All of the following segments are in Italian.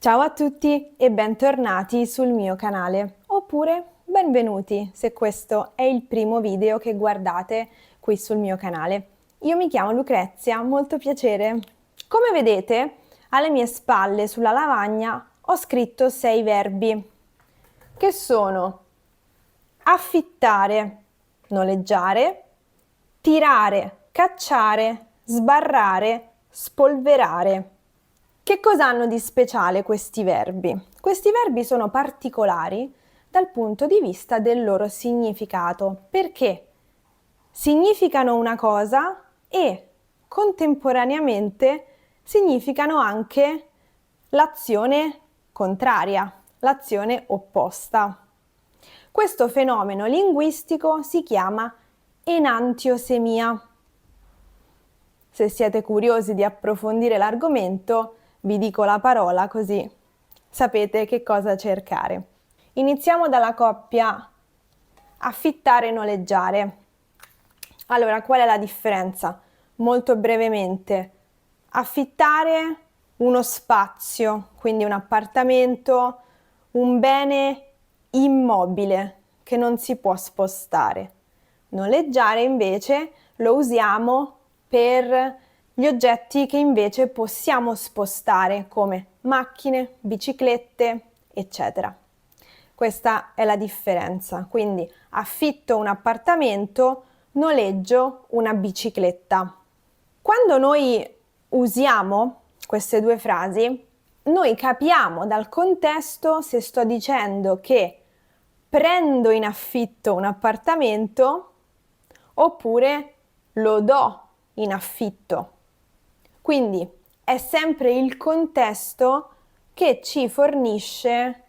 Ciao a tutti e bentornati sul mio canale, oppure benvenuti se questo è il primo video che guardate qui sul mio canale. Io mi chiamo Lucrezia, molto piacere. Come vedete, alle mie spalle sulla lavagna ho scritto 6 verbi, che sono affittare, noleggiare, tirare, cacciare, sbarrare, spolverare. Che cosa hanno di speciale questi verbi? Questi verbi sono particolari dal punto di vista del loro significato, perché significano una cosa e contemporaneamente significano anche l'azione contraria, l'azione opposta. Questo fenomeno linguistico si chiama enantiosemia. Se siete curiosi di approfondire l'argomento, vi dico la parola così sapete che cosa cercare. Iniziamo dalla coppia affittare e noleggiare. Allora, qual è la differenza? Molto brevemente, affittare uno spazio, quindi un appartamento, un bene immobile che non si può spostare. Noleggiare invece lo usiamo per gli oggetti che invece possiamo spostare, come macchine, biciclette, eccetera. Questa è la differenza. Quindi affitto un appartamento, noleggio una bicicletta. Quando noi usiamo queste due frasi, noi capiamo dal contesto se sto dicendo che prendo in affitto un appartamento oppure lo do in affitto. Quindi è sempre il contesto che ci fornisce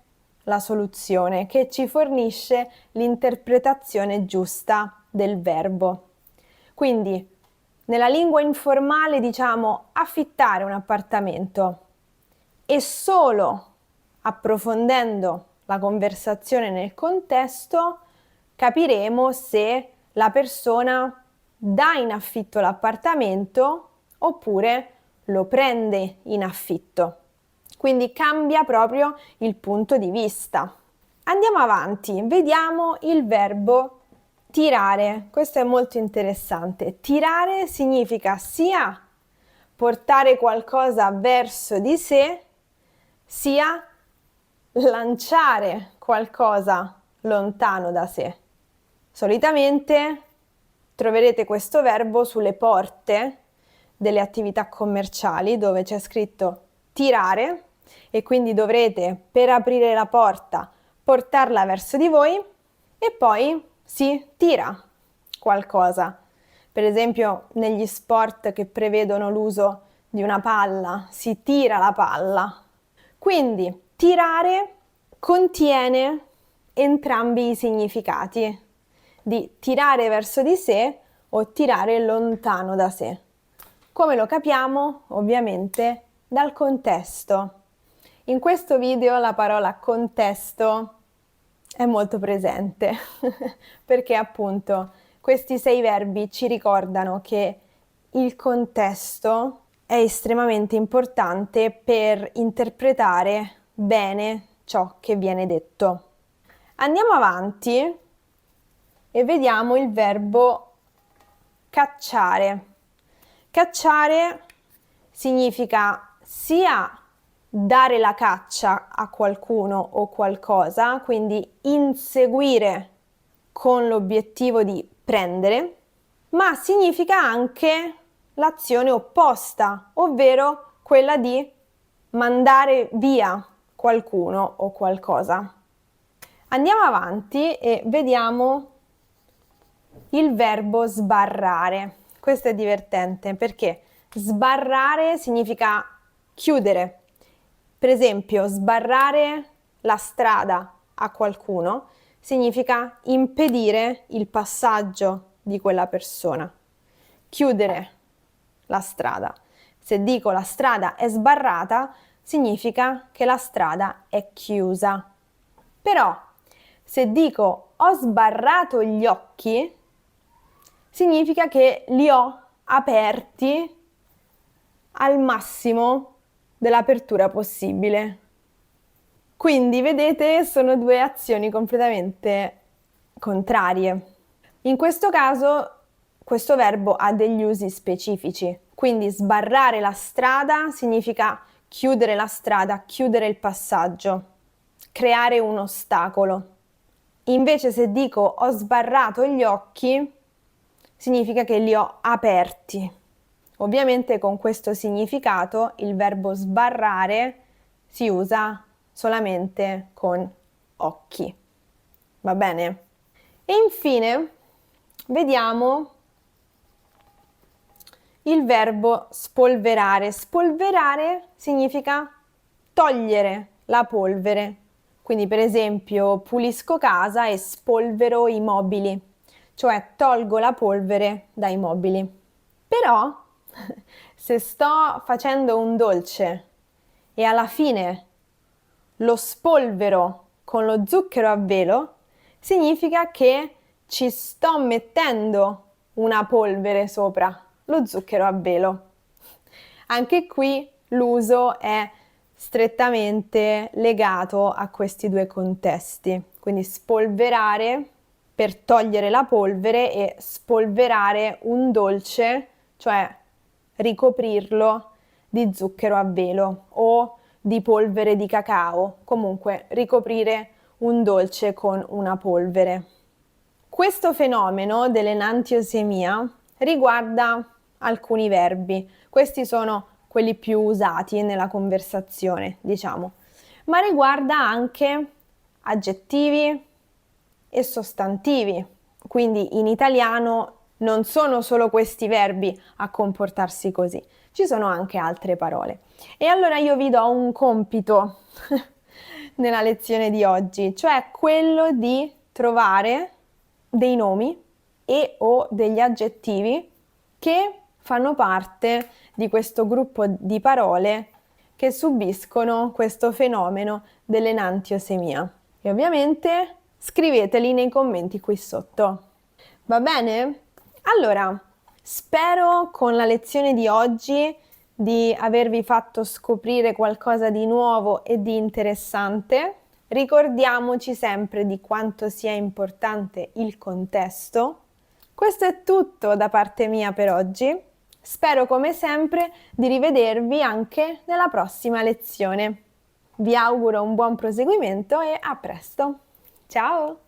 la soluzione, che ci fornisce l'interpretazione giusta del verbo. Quindi nella lingua informale diciamo affittare un appartamento e solo approfondendo la conversazione nel contesto capiremo se la persona dà in affitto l'appartamento oppure lo prende in affitto. Quindi cambia proprio il punto di vista. Andiamo avanti, vediamo il verbo tirare. Questo è molto interessante. Tirare significa sia portare qualcosa verso di sé, sia lanciare qualcosa lontano da sé. Solitamente troverete questo verbo sulle porte delle attività commerciali dove c'è scritto tirare e quindi dovrete, per aprire la porta, portarla verso di voi e poi si tira qualcosa. Per esempio negli sport che prevedono l'uso di una palla, si tira la palla. Quindi tirare contiene entrambi i significati di tirare verso di sé o tirare lontano da sé. Come lo capiamo? Ovviamente dal contesto. In questo video la parola contesto è molto presente perché appunto questi 6 verbi ci ricordano che il contesto è estremamente importante per interpretare bene ciò che viene detto. Andiamo avanti e vediamo il verbo cacciare. Cacciare significa sia dare la caccia a qualcuno o qualcosa, quindi inseguire con l'obiettivo di prendere, ma significa anche l'azione opposta, ovvero quella di mandare via qualcuno o qualcosa. Andiamo avanti e vediamo il verbo sbarrare. Questo è divertente perché sbarrare significa chiudere. Per esempio, sbarrare la strada a qualcuno significa impedire il passaggio di quella persona. Chiudere la strada. Se dico la strada è sbarrata, significa che la strada è chiusa. Però, se dico ho sbarrato gli occhi, significa che li ho aperti al massimo dell'apertura possibile. Quindi, vedete, sono due azioni completamente contrarie. In questo caso, questo verbo ha degli usi specifici. Quindi sbarrare la strada significa chiudere la strada, chiudere il passaggio, creare un ostacolo. Invece se dico ho sbarrato gli occhi, significa che li ho aperti. Ovviamente con questo significato il verbo sbarrare si usa solamente con occhi. Va bene? E infine vediamo il verbo spolverare. Spolverare significa togliere la polvere. Quindi per esempio pulisco casa e spolvero i mobili, cioè tolgo la polvere dai mobili. Però se sto facendo un dolce e alla fine lo spolvero con lo zucchero a velo, significa che ci sto mettendo una polvere sopra, lo zucchero a velo. Anche qui l'uso è strettamente legato a questi due contesti, quindi spolverare per togliere la polvere e spolverare un dolce, cioè ricoprirlo di zucchero a velo o di polvere di cacao, comunque ricoprire un dolce con una polvere. Questo fenomeno dell'enantiosemia riguarda alcuni verbi, questi sono quelli più usati nella conversazione, diciamo, ma riguarda anche aggettivi e sostantivi, quindi in italiano non sono solo questi verbi a comportarsi così, ci sono anche altre parole. E allora io vi do un compito nella lezione di oggi, cioè quello di trovare dei nomi e o degli aggettivi che fanno parte di questo gruppo di parole che subiscono questo fenomeno dell'enantiosemia. E ovviamente scriveteli nei commenti qui sotto. Va bene? Allora, spero con la lezione di oggi di avervi fatto scoprire qualcosa di nuovo e di interessante. Ricordiamoci sempre di quanto sia importante il contesto. Questo è tutto da parte mia per oggi. Spero come sempre di rivedervi anche nella prossima lezione. Vi auguro un buon proseguimento e a presto. Ciao!